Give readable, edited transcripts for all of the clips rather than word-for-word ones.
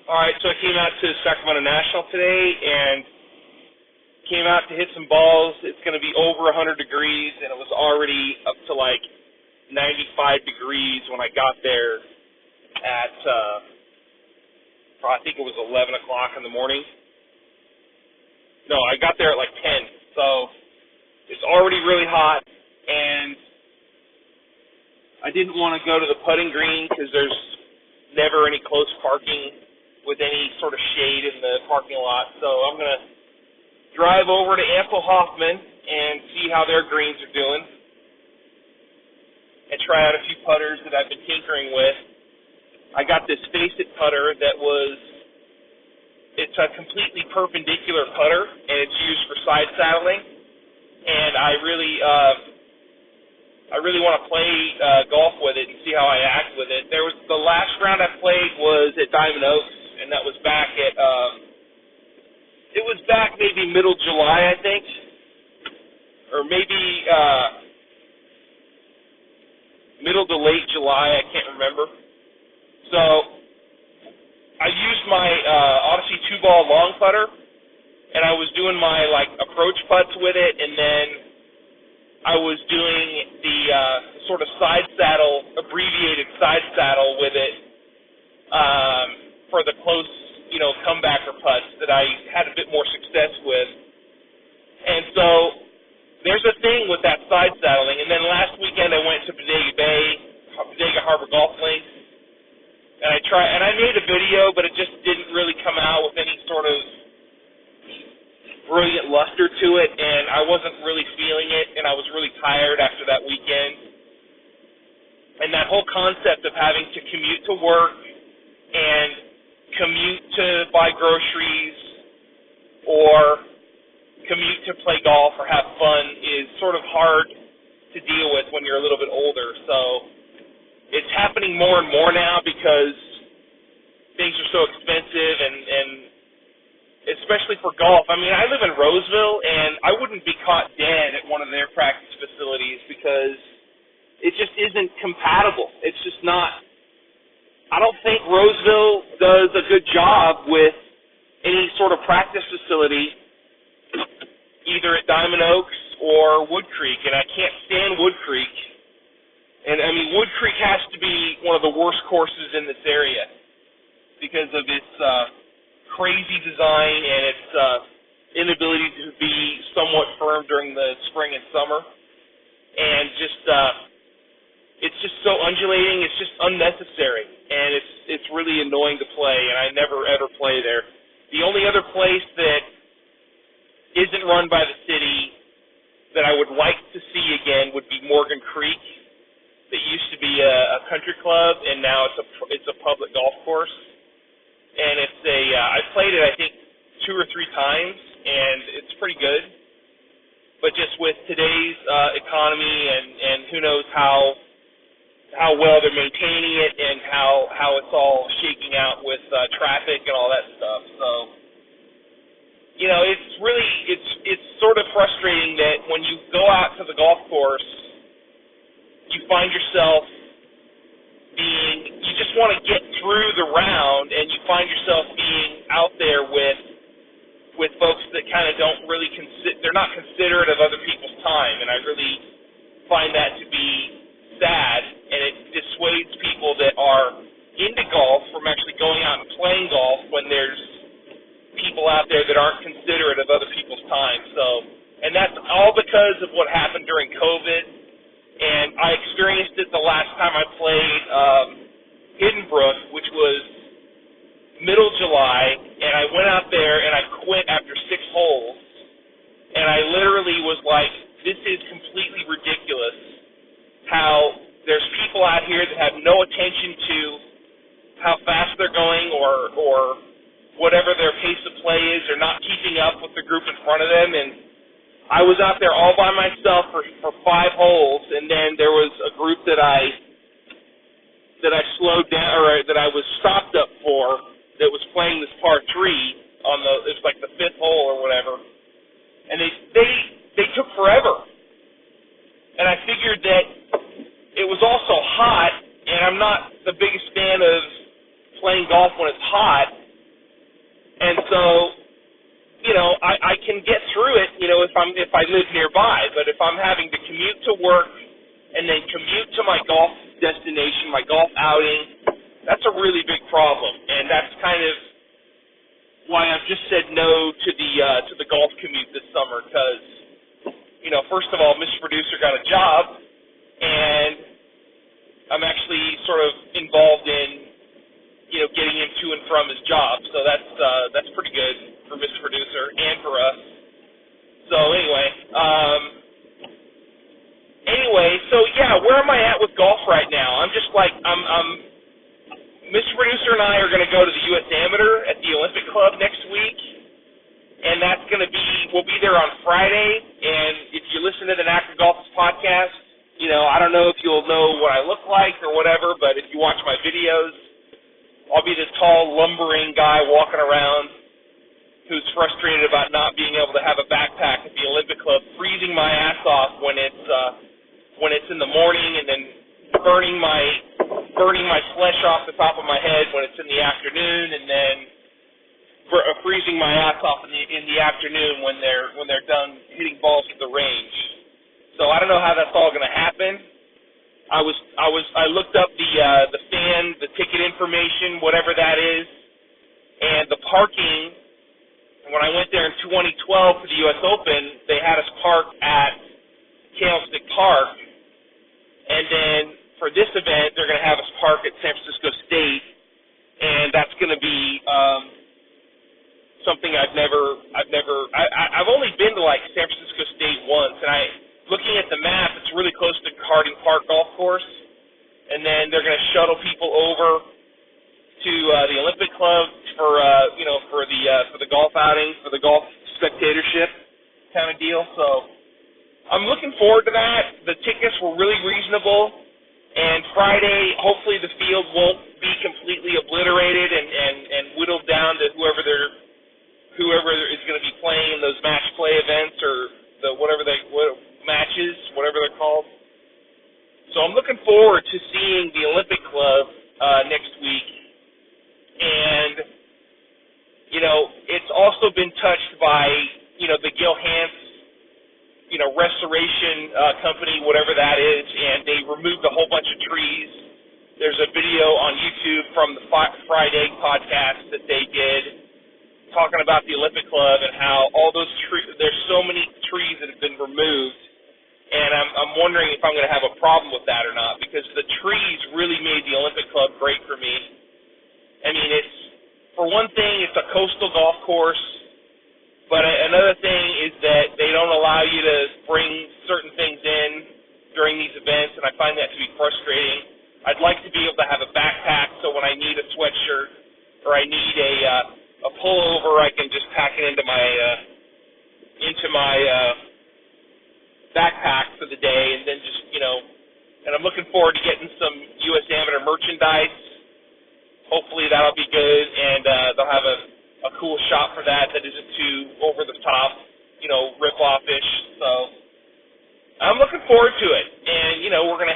All right, so I came out to Sacramento National today and came out to hit some balls. It's going to be over 100 degrees, and it was already up to like 95 degrees when I got there at, I think it was 11 o'clock in the morning. No, I got there at like 10, so it's already really hot, and I didn't want to go to the putting green because there's never any close parking with any sort of shade in the parking lot, so I'm going to drive over to Ansel Hoffman and see how their greens are doing and try out a few putters that I've been tinkering with. I got this Face It putter it's a completely perpendicular putter, and it's used for side saddling, and I really want to play golf with it and see how I act with it. The last round I played was at Diamond Oaks, and that was back at it was back maybe middle July, I think, or maybe middle to late July. I can't remember. So I used my Odyssey 2-ball long putter, and I was doing my approach putts with it, and then I was doing the sort of side saddle, abbreviated side saddle with it for the close, comebacker putts that I had a bit more success with. And so there's a thing with that side saddling. And then last weekend I went to Bodega Harbor Golf Links, and I made a video, but it just didn't really come out with any sort of brilliant luster to it, and I wasn't really feeling it, and I was really tired after that weekend. And that whole concept of having to commute to work and commute to buy groceries or commute to play golf or have fun is sort of hard to deal with when you're a little bit older. So it's happening more and more now because things are so expensive, and especially for golf. I mean, I live in Roseville, and I wouldn't be caught dead at one of their practice facilities because it just isn't compatible. It's just not. I don't think Roseville does a good job with any sort of practice facility, either at Diamond Oaks or Wood Creek, and I can't stand Wood Creek. And, I mean, Wood Creek has to be one of the worst courses in this area because of its crazy design and its inability to be somewhat firm during the spring and summer. And it's just so undulating, it's just unnecessary, and it's really annoying to play, and I never ever play there. The only other place that isn't run by the city that I would like to see again would be Morgan Creek. That used to be a country club, and now it's a public golf course. And I've played it I think 2 or 3 times, and it's pretty good. But just with today's economy and who knows how well they're maintaining it and how it's all shaking out with traffic and all that stuff. So, it's sort of frustrating that when you go out to the golf course, you find yourself you just want to get through the round, and you find yourself being out there with folks that kind of don't really they're not considerate of other people's time, and I really find that to be sad, and it dissuades people that are into golf from actually going out and playing golf when there's people out there that aren't considerate of other people's time. So, and that's all because of what happened during COVID. And I experienced it the last time I played Hidden Brook, which was middle July, and I went out there and I quit after 6 holes. And I literally was like, this is completely ridiculous how there's people out here that have no attention to how fast they're going or whatever their pace of play is. They're not keeping up with the group in front of them, and I was out there all by myself for 5 holes, and then there was a group that I slowed down, or that I was stopped up for, that was playing this par 3 it was like the 5th hole or whatever, and they took forever, and I figured that it was also hot, and I'm not the biggest fan of playing golf when it's hot, if I live nearby. But if I'm having to commute to work and then commute to my golf destination, my golf outing, that's a really big problem, and that's kind of why I've just said no to the golf commute this summer. Because, first of all, Mr. Producer got a job, and I'm actually sort of involved in getting him to and from his job. So that's pretty good for Mr. Producer and for us. So so yeah, where am I at with golf right now? I'm just like Mr. Producer and I are going to go to the U.S. Amateur at the Olympic Club next week, and we'll be there on Friday. And if you listen to the NACA Golfers podcast, I don't know if you'll know what I look like or whatever, but if you watch my videos, I'll be this tall, lumbering guy walking around who's frustrated about not being able to have a backpack at the Olympic Club, freezing my ass off when it's in the morning, and then burning my flesh off the top of my head when it's in the afternoon, and then freezing my ass off in the afternoon when they're done hitting balls at the range. So I don't know how that's all going to happen. I looked up the ticket information, whatever that is, and the parking. When I went there in 2012 for the U.S. Open, they had us park at Candlestick Park, and then for this event, they're going to have us park at San Francisco State, and that's going to be something I've only been to like San Francisco State once, and looking at the map, it's really close to Harding Park Golf Course, and then they're going to shuttle people over to the Olympic Club for the golf outing, for the golf spectatorship kind of deal. So I'm looking forward to that. The tickets were really reasonable, and Friday, hopefully the field won't be completely obliterated and whittled down to whoever is going to be playing in those match play events or whatever they're called. So I'm looking forward to seeing the Olympic Club next week. And, it's also been touched by, the Gil Hanse, restoration company, whatever that is, and they removed a whole bunch of trees. There's a video on YouTube from the Fried Egg podcast that they did talking about the Olympic Club and how all those trees, there's so many trees that have been removed, and I'm wondering if I'm going to have a problem with that or not, because the trees really made the Olympic Club great for me. I mean, for one thing, it's a coastal golf course, but another thing is that they don't allow you to bring certain things in during these events, and I find that to be frustrating. I'd like to be able to have a backpack so when I need a sweatshirt or I need a pullover, I can just pack it into my backpack for the day, and then just, and I'm looking forward to getting some U.S. Amateur merchandise. Hopefully that'll be good, and they'll have a cool shop for that isn't too over the top, rip-off-ish. So I'm looking forward to it, and we're gonna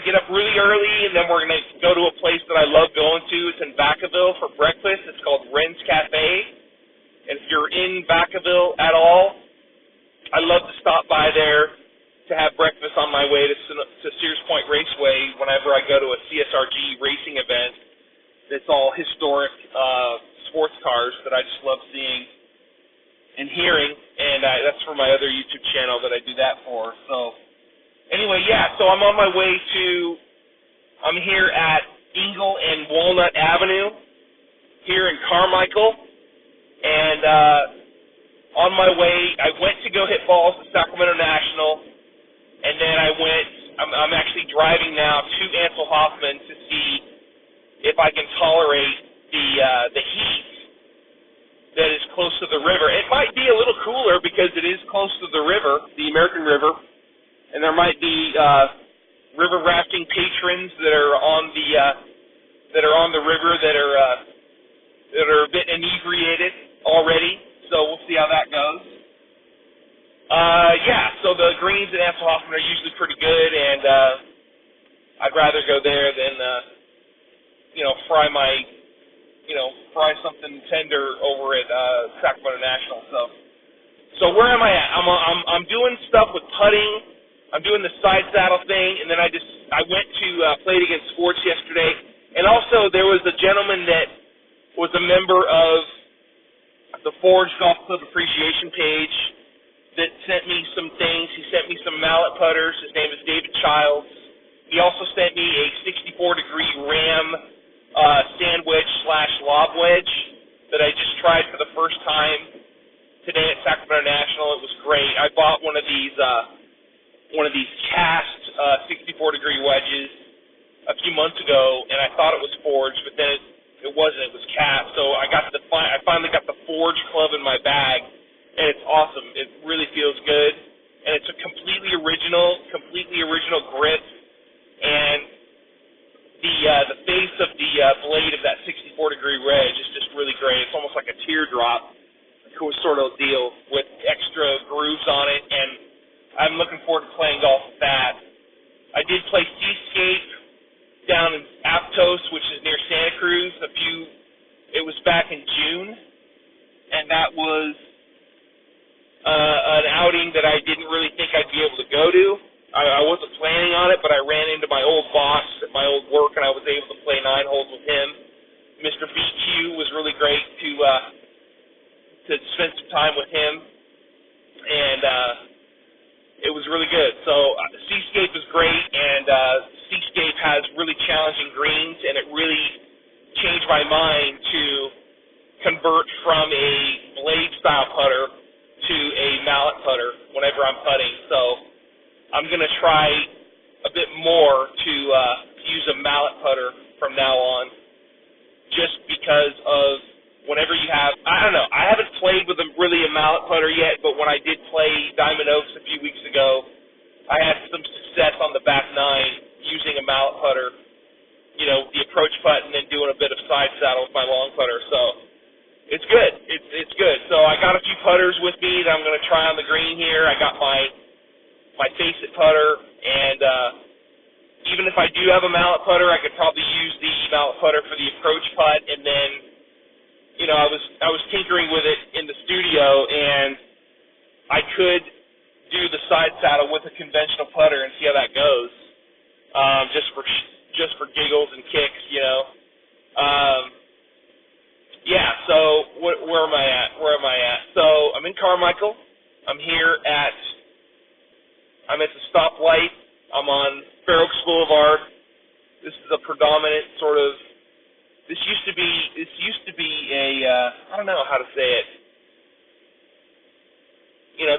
get up really early, and then we're gonna go to a place that I love going to. It's in Vacaville for breakfast. It's called Ren's Cafe, and if you're in Vacaville at all, I love to stop by there to have breakfast on my way to Sears Point Raceway whenever I go to a CSRG racing event. It's all historic sports cars that I just love seeing and hearing, and that's for my other YouTube channel that I do that for. So anyway, yeah, so I'm on my way I'm here at Eagle and Walnut Avenue here in Carmichael, and on my way, I went to go hit balls at Sacramento National, and then I'm actually driving now to Ansel Hoffman to see if I can tolerate the heat that is close to the river. It might be a little cooler because it is close to the river, the American River, and there might be river rafting patrons that are on the river that are a bit inebriated already. So we'll see how that goes. So the greens at Ansel Hoffman are usually pretty good, and I'd rather go there than fry something tender over at Sacramento National. So So where am I at? I'm doing stuff with putting. I'm doing the side saddle thing, and then I went to Played Against Sports yesterday, and also there was a gentleman that was a member of the Forge Golf Club Appreciation page that sent me some things. He sent me some mallet putters. His name is David Childs. He also sent me a 64-degree Ram sand wedge / lob wedge that I just tried for the first time today at Sacramento National. It was great. I bought one of these cast 64-degree wedges a few months ago, and I thought it was forged, but then it wasn't. It was cast. So I finally got the forged club in my bag, and it's awesome. It really feels good, and it's a completely original grip, and the face of the blade of that 64-degree wedge is just really great. It's almost like a teardrop, cool sort of deal with extra grooves on it, and I'm looking forward to playing golf with that. I did play Seascape down in Aptos, which is near Santa Cruz. It was back in June, and that was an outing that I didn't really think I'd be able to go to. I wasn't planning on it, but I ran into my old boss at my old work, and I was able to play 9 holes with him. Mr. BQ was really great to spend some time with him, and it was really good. So Seascape is great, and Seascape has really challenging greens, and it really changed my mind to convert from a blade-style putter to a mallet putter whenever I'm putting. So I'm going to try a bit more to use a mallet putter from now on, just because of whenever you have, I don't know, I haven't played with a mallet putter yet, but when I did play Diamond Oaks a few weeks ago, I had some success on the back 9 using a mallet putter, the approach putt, and then doing a bit of side saddle with my long putter. So it's good. It's good. So I got a few putters with me that I'm going to try on the green here. I got my Face It putter, and even if I do have a mallet putter, I could probably use the mallet putter for the approach putt, and then I was tinkering with it in the studio, and I could do the side saddle with a conventional putter and see how that goes, just for giggles and kicks, Yeah. So where am I at? So I'm in Carmichael. I'm at the stoplight. I'm on Fair Oaks Boulevard. This is a predominant sort of. This used to be a, I don't know how to say it.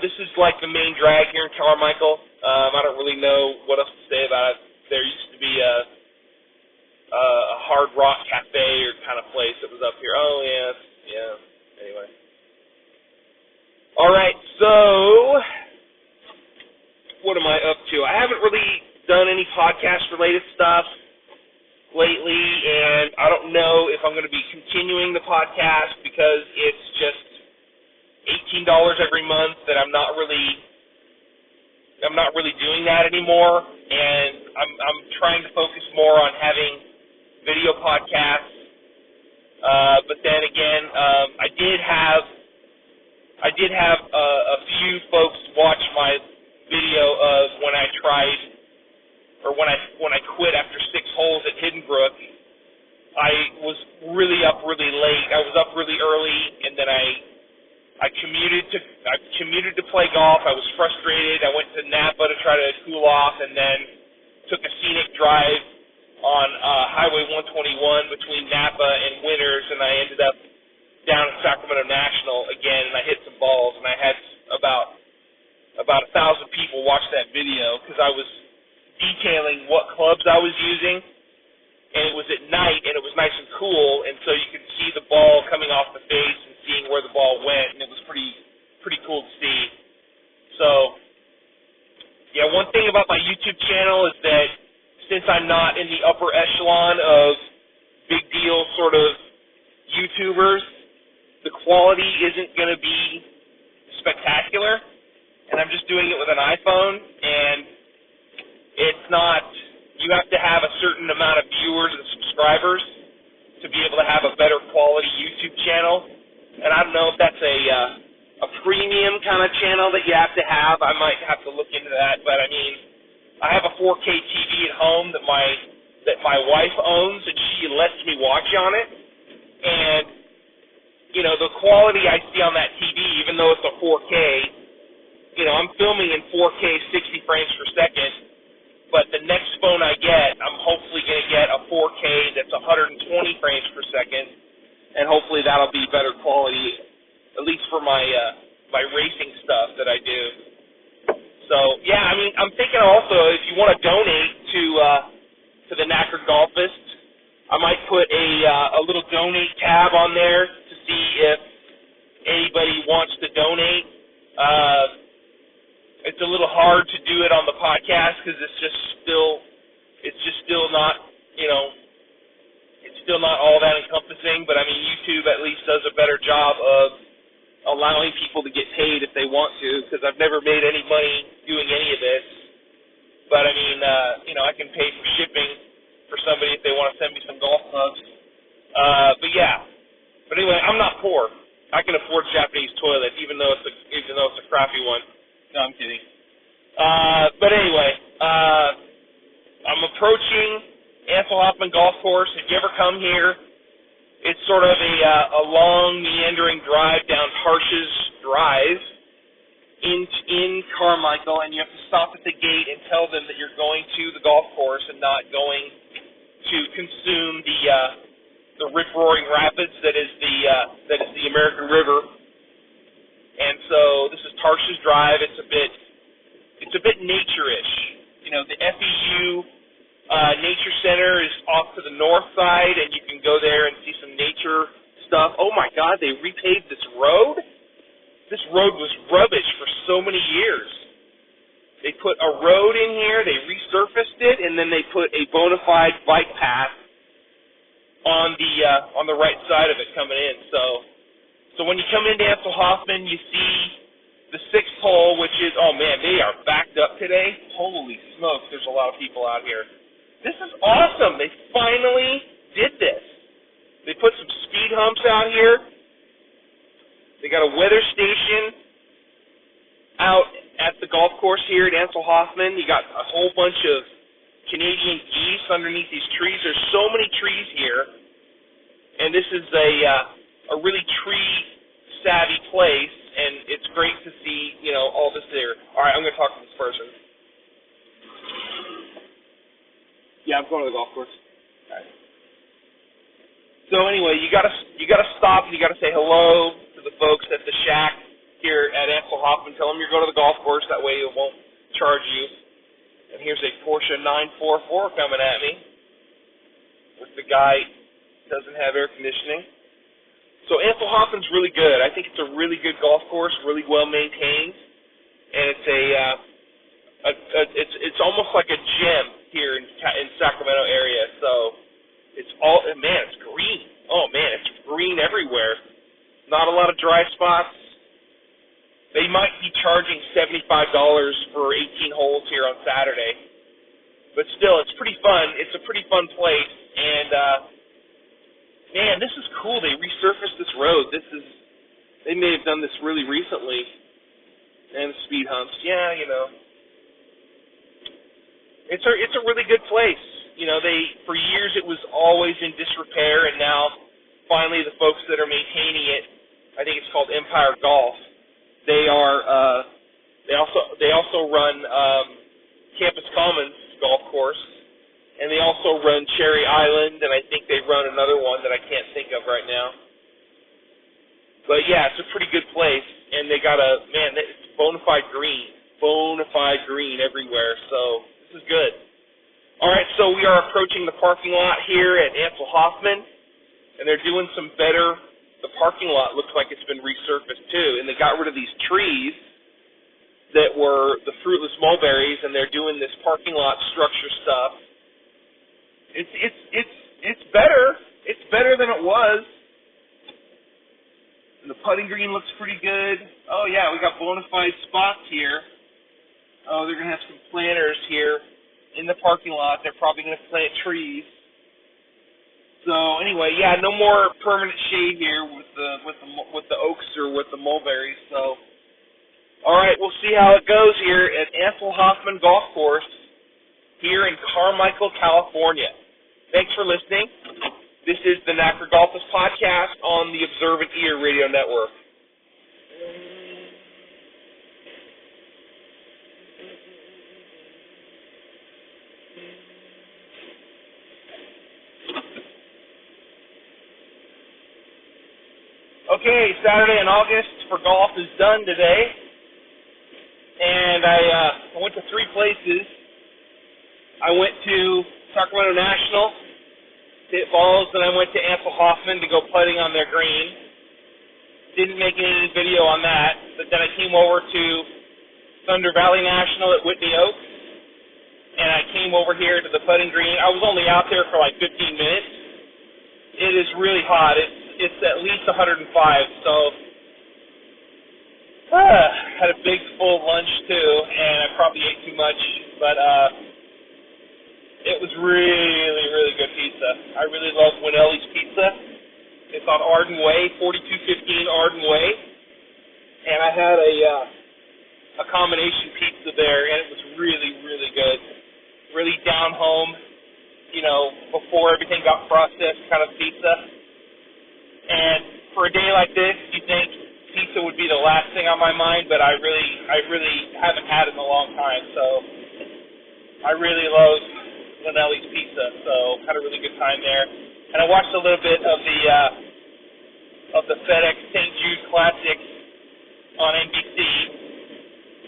This is like the main drag here in Carmichael. I don't really know what else to say about it. There used to be a Hard Rock Cafe or kind of place that was up here. Oh, yeah. Anyway. All right, so what am I up to? I haven't really done any podcast-related stuff lately, and I don't know if I'm going to be continuing the podcast because it's just $18 every month that I'm not really doing that anymore, and I'm trying to focus more on having video podcasts. But then again, I did have a few folks watch my video of when I tried. Or when I quit after 6 holes at Hidden Brook. I was really up really late. I was up really early, and then I commuted to play golf. I was frustrated. I went to Napa to try to cool off, and then took a scenic drive on Highway 121 between Napa and Winters, and I ended up down at Sacramento National again, and I hit some balls, and I had about 1,000 people watch that video because I was detailing what clubs I was using, and it was at night, and it was nice and cool, and so you could see the ball coming off the face and seeing where the ball went, and it was pretty cool to see. So, yeah, one thing about my YouTube channel is that since I'm not in the upper echelon of big deal sort of YouTubers, the quality isn't going to be spectacular, and I'm just doing it with an iPhone, and it's not, you have to have a certain amount of viewers and subscribers to be able to have a better quality YouTube channel. And I don't know if that's a premium kind of channel that you have to have. I might have to look into that, but I mean, I have a 4K TV at home that my wife owns, and she lets me watch on it. And you know, the quality I see on that TV, even though it's a 4K, you know, I'm filming in 4K 60 frames per second. But the next phone I get, I'm hopefully going to get a 4K that's 120 frames per second, and hopefully that'll be better quality, at least for my my racing stuff that I do. So yeah, I mean, I'm thinking also if you want to donate to the Knackered Golfist, I might put a little donate tab on there to see if anybody wants to donate. It's a little hard to do it on the podcast because it's just still not, you know, it's still not all that encompassing. But I mean, YouTube at least does a better job of allowing people to get paid if they want to, because I've never made any money doing any of this. But I mean, you know, I can pay for shipping for somebody if they want to send me some golf clubs. But yeah. But anyway, I'm not poor. I can afford Japanese toilet, even though it's a crappy one. No, I'm kidding. But anyway, I'm approaching Ansel Hoffman Golf Course. If you ever come here, it's sort of a long, meandering drive down Harsh's Drive in Carmichael, and you have to stop at the gate and tell them that you're going to the golf course and not going to consume the rip-roaring rapids that is the American River. And so this is Tarsh's Drive. It's a bit nature-ish. You know, the FEU Nature Center is off to the north side, and you can go there and see some nature stuff. Oh my God, they repaved this road? This road was rubbish for so many years. They put a road in here, they resurfaced it, and then they put a bona fide bike path on the right side of it coming in. So when you come into Ansel Hoffman, you see the sixth hole, which is, oh man, they are backed up today. Holy smokes, there's a lot of people out here. This is awesome. They finally did this. They put some speed humps out here. They got a weather station out at the golf course here at Ansel Hoffman. You got a whole bunch of Canadian geese underneath these trees. There's so many trees here, and this is a really tree-savvy place, and it's great to see, you know, all this there. All right, I'm going to talk to this person. Yeah, I'm going to the golf course. All right. So anyway, you gotta stop and you gotta say hello to the folks at the shack here at Ansel Hoffman. Tell them you're going to the golf course. That way it won't charge you. And here's a Porsche 944 coming at me with the guy doesn't have air conditioning. So Ansel Hoffman's really good. I think it's a really good golf course, really well maintained, and it's almost like a gym here in Sacramento area. So it's green. Oh man, it's green everywhere. Not a lot of dry spots. They might be charging $75 for 18 holes here on Saturday, but still, it's pretty fun. It's a pretty fun place, and man, this is cool. They resurfaced this road. They may have done this really recently. And speed humps. Yeah, you know. It's a really good place. You know, for years it was always in disrepair, and now finally the folks that are maintaining it, I think it's called Empire Golf. They also run Campus Commons Golf Course. And they also run Cherry Island, and I think they run another one that I can't think of right now. But yeah, it's a pretty good place, and they got it's bona fide green everywhere, so this is good. All right, so we are approaching the parking lot here at Ansel Hoffman, and they're doing some better. The parking lot looks like it's been resurfaced too, and they got rid of these trees that were the fruitless mulberries, and they're doing this parking lot structure stuff. It's better. It's better than it was. And the putting green looks pretty good. Oh yeah, we got bona fide spots here. Oh, they're gonna have some planters here in the parking lot. They're probably gonna plant trees. So anyway, yeah, no more permanent shade here with the oaks or with the mulberries. So, all right, we'll see how it goes here at Ansel Hoffman Golf Course here in Carmichael, California. Thanks for listening. This is the NACRA Golfers Podcast on the Observant Ear Radio Network. Okay, Saturday in August for golf is done today, and I went to three places. I went to Sacramento National, hit balls, and I went to Ansel Hoffman to go putting on their green. Didn't make any video on that, but then I came over to Thunder Valley National at Whitney Oaks, and I came over here to the putting green. I was only out there for like 15 minutes. It is really hot. It's at least 105, so had a big full lunch too, and I probably ate too much, but it was really, really good pizza. I really love Winelli's Pizza. It's on Arden Way, 4215 Arden Way, and I had a combination pizza there, and it was really, really good. Really down home, before everything got processed kind of pizza. And for a day like this, you think pizza would be the last thing on my mind, but I really haven't had it in a long time. So I really love Winelli's Pizza. So had a really good time there. And I watched a little bit of the FedEx St. Jude Classic on NBC.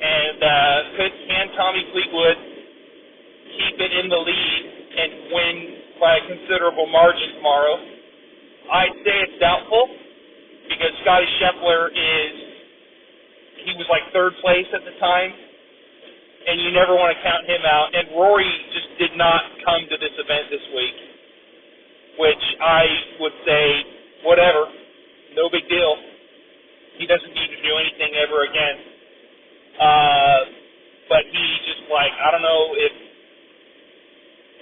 And can Tommy Fleetwood keep it in the lead and win by a considerable margin tomorrow? I'd say it's doubtful because Scottie Scheffler he was like third place at the time, and you never want to count him out. And Rory just did not come to this event this week, which I would say, whatever, no big deal. He doesn't need to do anything ever again. But he just I don't know if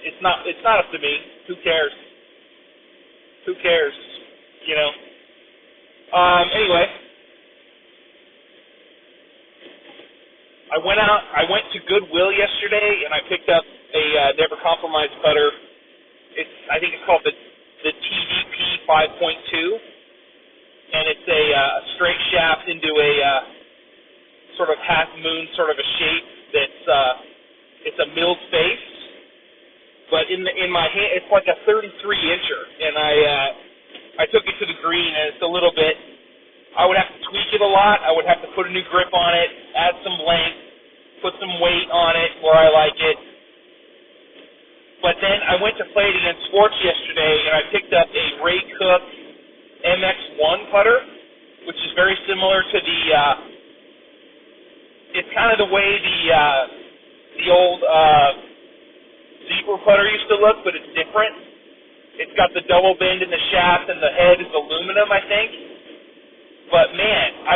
it's not up to me. Who cares? Who cares, Anyway, I went to Goodwill yesterday, and I picked up a Never Compromise putter. I think it's called the TDP 5.2, and it's a straight shaft into a sort of half moon sort of a shape it's a milled face. But in my hand, it's like a 33-incher, and I took it to the green, and it's a little bit. I would have to tweak it a lot. I would have to put a new grip on it, add some length, put some weight on it where I like it. But then I went to play it against Sports yesterday, and I picked up a Ray Cook MX1 putter, which is very similar to the. It's kind of the way the old. Zebra putter used to look, but it's different. It's got the double bend in the shaft, and the head is aluminum, I think. But man,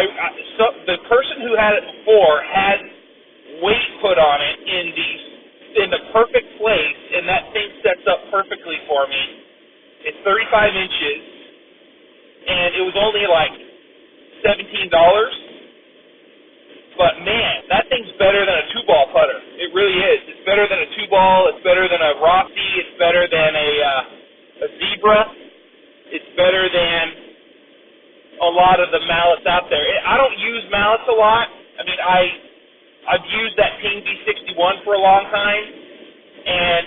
the person who had it before had weight put on it in the perfect place, and that thing sets up perfectly for me. It's 35 inches, and it was only like $17. But man, that thing's better than a 2-ball putter. It really is. It's better than a 2-ball. It's better than a Rossi. It's better than a Zebra. It's better than a lot of the mallets out there. I don't use mallets a lot. I mean, I've used that Ping B61 for a long time, and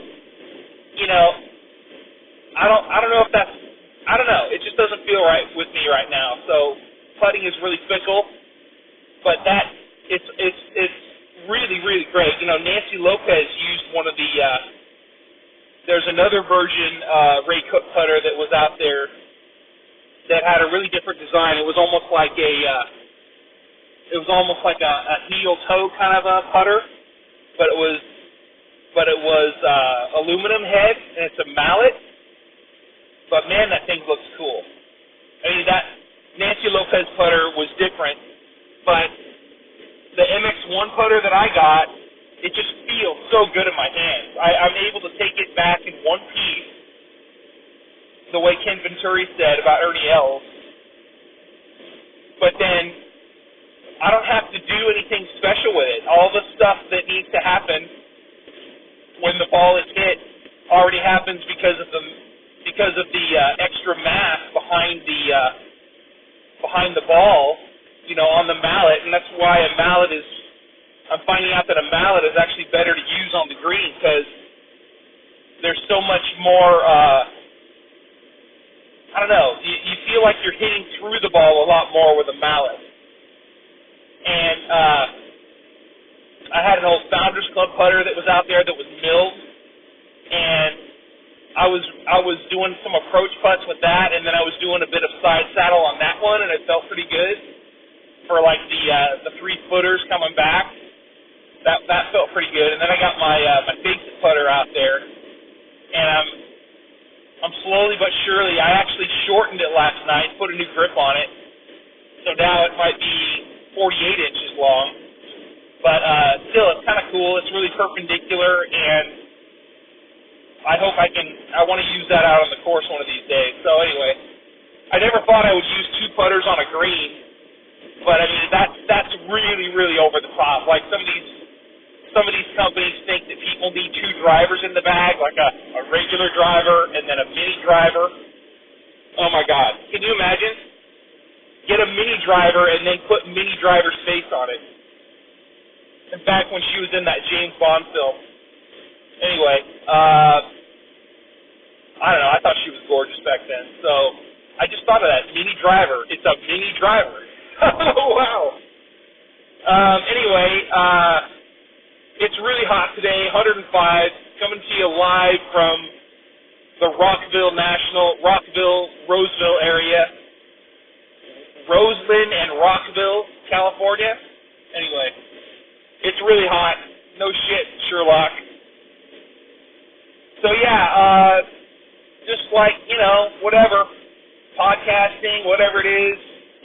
I don't know if that's. I don't know. It just doesn't feel right with me right now. So putting is really fickle, but it's really, really great. Nancy Lopez used one of the, there's another version Ray Cook putter that was out there that had a really different design. It was almost like a heel toe kind of a putter, but it was aluminum head, and it's a mallet. But man, that thing looks cool. I mean, that Nancy Lopez putter was different, but the MX1 putter that I got, it just feels so good in my hands. I'm able to take it back in one piece, the way Ken Venturi said about Ernie Els, but then I don't have to do anything special with it. All the stuff that needs to happen when the ball is hit already happens because of the extra mass behind the ball, on the mallet, and that's why I'm finding out that a mallet is actually better to use on the green because there's so much more. I don't know. You feel like you're hitting through the ball a lot more with a mallet. And I had an old Founders Club putter that was out there that was milled, and I was doing some approach putts with that, and then I was doing a bit of side saddle on that one, and it felt pretty good for like the 3-footers coming back. That felt pretty good. And then I got my basic putter out there, and I'm slowly but surely. I actually shortened it last night, put a new grip on it, so now it might be 48 inches long. But still, it's kind of cool. It's really perpendicular, and I hope I want to use that out on the course one of these days. So anyway, I never thought I would use 2 putters on a green, but I mean that's really, really over the top. Like some of these companies think that people need 2 drivers in the bag, like a regular driver and then a mini driver. Oh my God, can you imagine? Get a mini driver and then put mini driver's face on it. In fact, when she was in that James Bond film. Anyway, I don't know. I thought she was gorgeous back then. So I just thought of that. Mini driver. It's a mini driver. Oh, wow. Anyway, it's really hot today, 105, coming to you live from the Roseville area. Roseland and Rockville, California. Anyway, it's really hot. No shit, Sherlock. So yeah, just like, whatever, podcasting, whatever it is,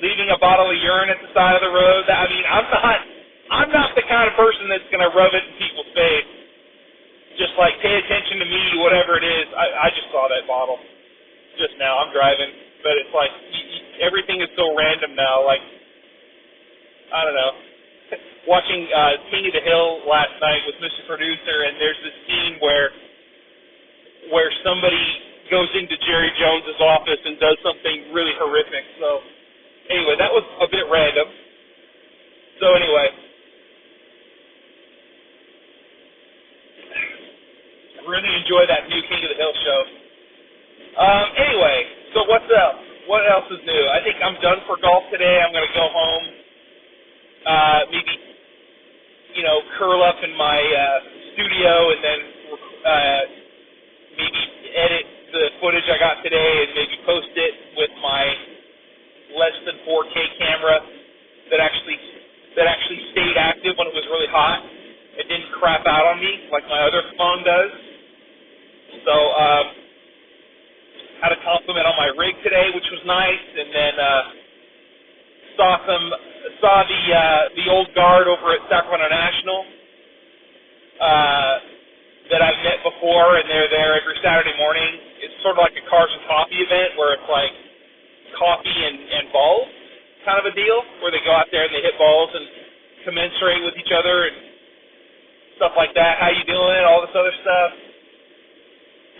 leaving a bottle of urine at the side of the road. I mean, I'm not the kind of person that's going to rub it in people's face. Just like, pay attention to me, whatever it is. I just saw that bottle just now. I'm driving, but it's like, everything is so random now. Like, I don't know. Watching King of the Hill last night with Mr. Producer, and there's this scene where somebody goes into Jerry Jones's office and does something really horrific. So, anyway, that was a bit random. So, anyway, I really enjoy that new King of the Hill show. Anyway, so what's up? What else is new? I think I'm done for golf today. I'm going to go home, maybe, curl up in my studio and then maybe edit the footage I got today and maybe post it with my less than 4K camera that actually stayed active when it was really hot. It didn't crap out on me like my other phone does. So, had a compliment on my rig today, which was nice, and then saw the old guard over at Sacramento National that I've met before, and they're there every Saturday morning. It's sort of like a Cars and Coffee event where it's like coffee and balls kind of a deal, where they go out there and they hit balls and commensurate with each other and stuff like that. How you doing? All this other stuff.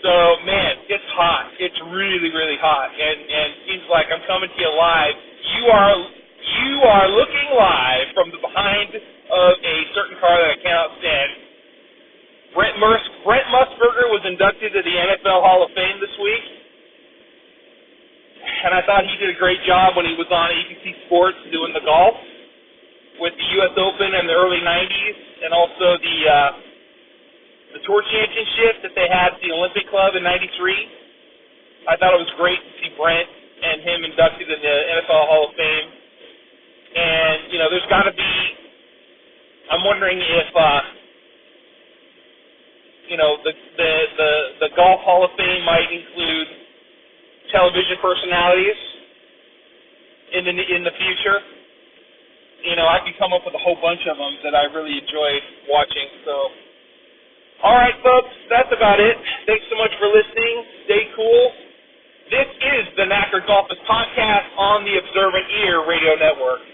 So, man, it's hot. It's really, really hot, and it seems like I'm coming to you live. You are looking live from the behind of a certain car that I cannot stand. Brent Musburger was inducted to the NFL Hall of Fame this week, and I thought he did a great job when he was on ABC Sports doing the golf with the U.S. Open in the early 90s, and also the Tour Championship that they had at the Olympic Club in '93. I thought it was great to see Brent and him inducted in the NFL Hall of Fame. And, there's got to be, I'm wondering if, the Golf Hall of Fame might include television personalities in the future. I could come up with a whole bunch of them that I really enjoyed watching, so. All right, folks, that's about it. Thanks so much for listening. Stay cool. This is the NASCAR Backyard Golfers podcast on the Observant Ear Radio Network.